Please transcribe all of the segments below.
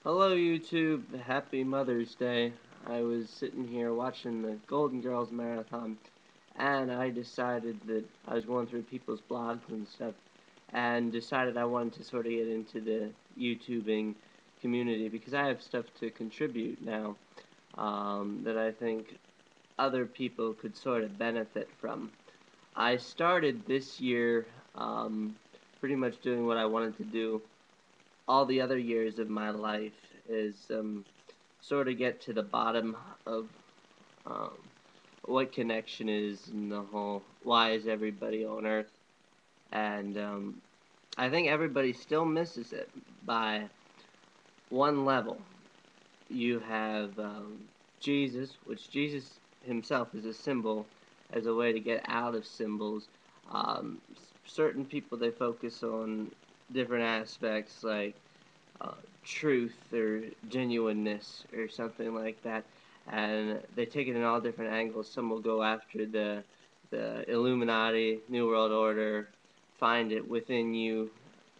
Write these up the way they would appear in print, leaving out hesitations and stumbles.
Hello YouTube, happy Mother's Day. I was sitting here watching the Golden Girls marathon and I decided that I was going through people's blogs and stuff and decided I wanted to sort of get into the YouTubing community because I have stuff to contribute now that I think other people could sort of benefit from. I started this year pretty much doing what I wanted to do all the other years of my life is sort of get to the bottom of um, what connection is in the whole why is everybody on Earth, and I think everybody still misses it by one level. You have Jesus, which Jesus himself is a symbol as a way to get out of symbols. Certain people they focus on different aspects like uh, truth or genuineness or something like that, and they take it in all different angles. Some will go after the Illuminati, New World Order, find it within you.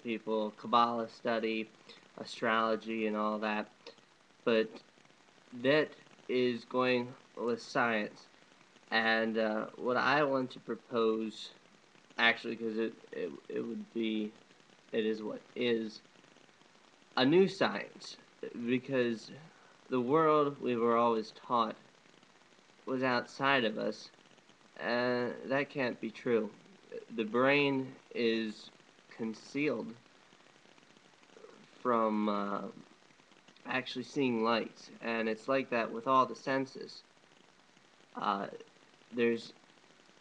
People Kabbalah study, astrology, and all that, but that is going with science. And what I want to propose, actually, because it would be, it is what is a new science, because the world we were always taught was outside of us, and that can't be true. The brain is concealed from actually seeing lights, and it's like that with all the senses. Uh, there's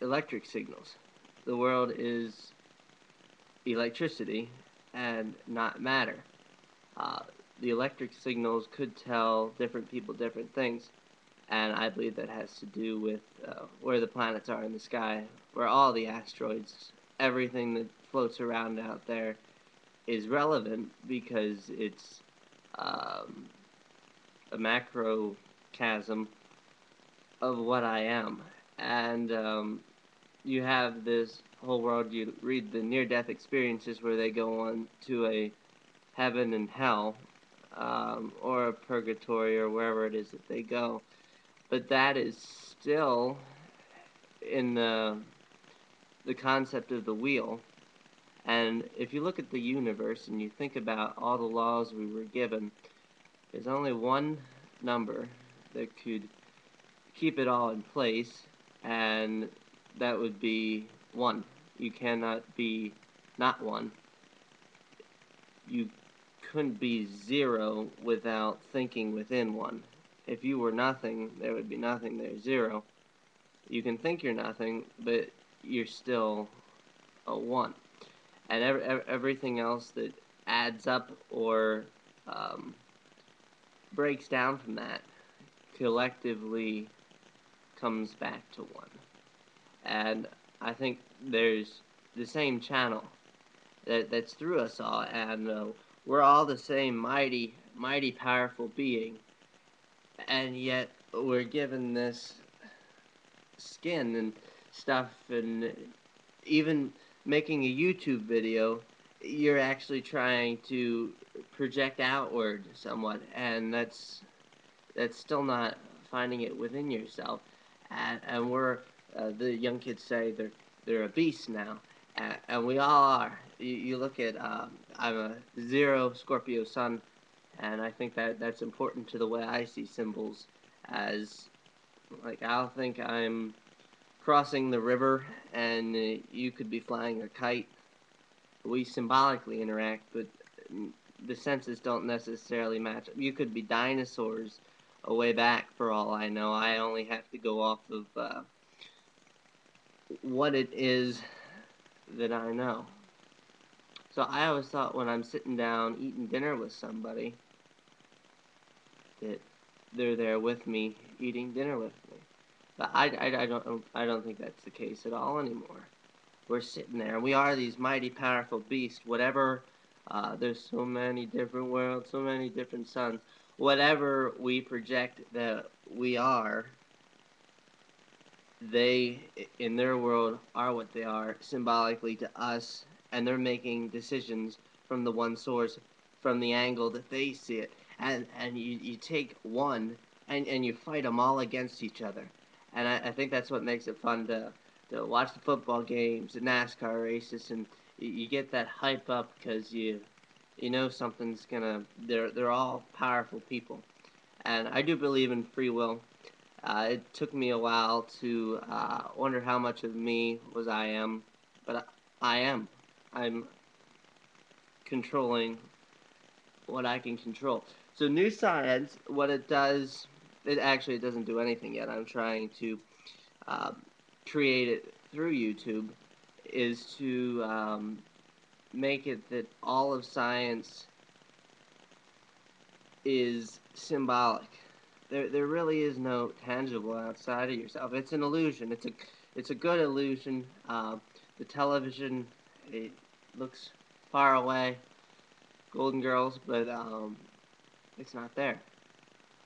electric signals. The world is electricity and not matter. Uh, the electric signals could tell different people different things, and I believe that has to do with where the planets are in the sky, where all the asteroids, everything that floats around out there, is relevant because it's um, a macrocosm of what I am. And you have this whole world, you read the near-death experiences where they go on to a heaven and hell, or a purgatory, or wherever it is that they go. But that is still in the concept of the wheel. And if you look at the universe and you think about all the laws we were given, there's only one number that could keep it all in place, and that would be 1. You cannot be not 1. You couldn't be 0 without thinking within 1. If you were nothing, there would be nothing there, 0. You can think you're nothing, but you're still a 1. And everything else that adds up or um, breaks down from that collectively comes back to 1. And I think there's the same channel that's through us all, and we're all the same mighty, mighty powerful being, and yet we're given this skin and stuff, and even making a YouTube video, you're actually trying to project outward somewhat, and that's still not finding it within yourself. And we're the young kids say they're a beast now, and we all are. You look at I'm a 0 Scorpio sun, and I think that's important to the way I see symbols. As like I'll think I'm crossing the river, and you could be flying a kite. We symbolically interact, but the senses don't necessarily match. You could be dinosaurs a way back for all I know. I only have to go off of what it is that I know. So I always thought when I'm sitting down eating dinner with somebody that they're there with me eating dinner with me. But I don't think that's the case at all anymore. We're sitting there, and we are these mighty powerful beasts. Whatever, there's so many different worlds, so many different suns. Whatever we project that we are, they, in their world, are what they are symbolically to us, and they're making decisions from the one source from the angle that they see it, and you take one and you fight them all against each other, and I think that's what makes it fun to watch the football games, the NASCAR races, and you get that hype up because you know something's gonna. They're all powerful people, and I do believe in free will. It took me a while to wonder how much of me was I am, but I am. I'm controlling what I can control. So new science, what it does, it doesn't do anything yet. I'm trying to uh, create it through YouTube, is to make it that all of science is symbolic. There really is no tangible outside of yourself. It's an illusion. It's a good illusion. The television, it looks far away, Golden Girls, but it's not there.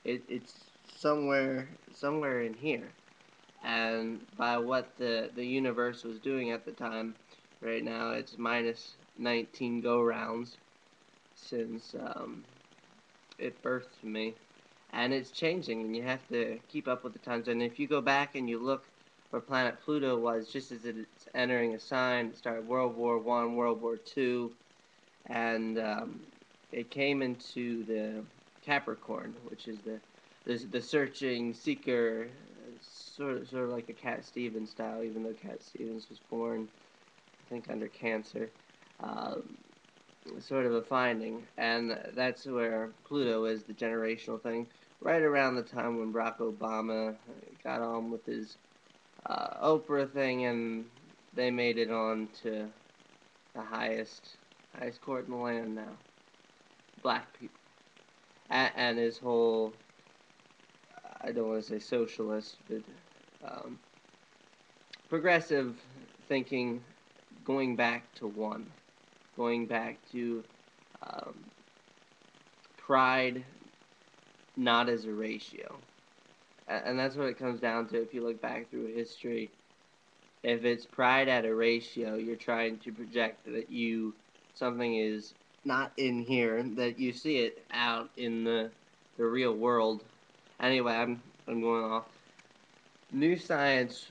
It's somewhere in here. And by what the universe was doing at the time, right now it's minus 19 go rounds since it birthed me, and it's changing, and you have to keep up with the times. And if you go back and you look where planet Pluto was, just as it's entering a sign, it started World War One, World War Two, and it came into the Capricorn, which is the searching seeker, sort of like a Cat Stevens style, even though Cat Stevens was born, I think, under Cancer. Um, Sort of a finding, and that's where Pluto is the generational thing. Right around the time when Barack Obama got on with his Oprah thing, and they made it on to the highest court in the land now, black people, and his whole, I don't want to say socialist, but um, progressive thinking, going back to one, going back to um, pride not as a ratio. And that's what it comes down to if you look back through history. If it's pride at a ratio, you're trying to project that something is not in here, that you see it out in the real world. Anyway, I'm going off. New science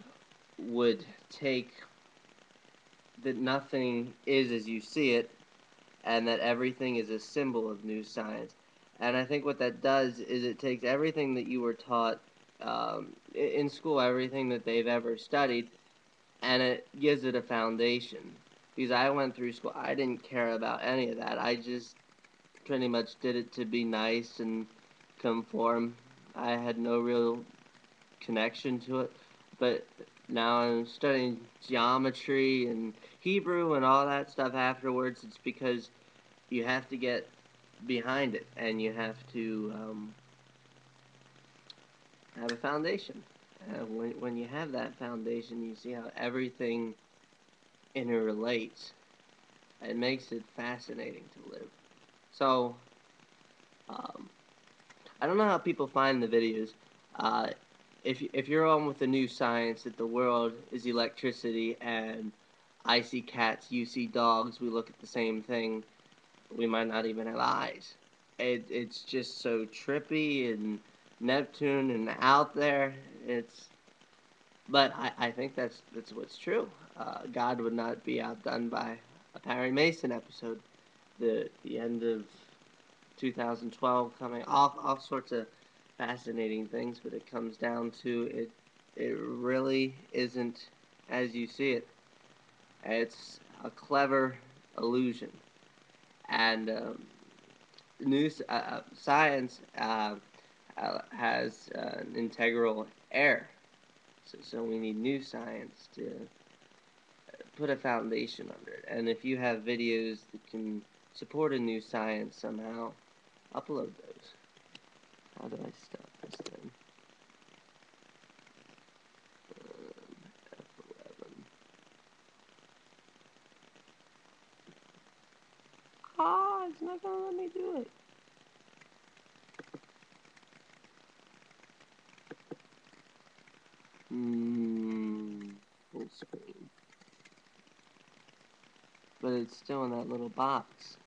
would take that nothing is as you see it, and that everything is a symbol of new science. And I think what that does is it takes everything that you were taught in school, everything that they've ever studied, and it gives it a foundation. Because I went through school, I didn't care about any of that. I just pretty much did it to be nice and conform. I had no real connection to it. But now I'm studying geometry and Hebrew and all that stuff afterwards. It's because you have to get behind it, and you have to have a foundation. When you have that foundation, you see how everything interrelates. It makes it fascinating to live. So, um, I don't know how people find the videos. Uh, if you're on with the new science that the world is electricity and I see cats, you see dogs, we look at the same thing, we might not even have eyes. It's just so trippy and Neptune and out there. But I think that's what's true. God would not be outdone by a Perry Mason episode. The end of 2012 coming, all sorts of fascinating things, but it comes down to it. It really isn't as you see it. It's a clever illusion, and new science has an integral error. So we need new science to put a foundation under it. And if you have videos that can support a new science somehow, upload those. How do I stop this thing? F11. It's not gonna let me do it. Full screen. But it's still in that little box.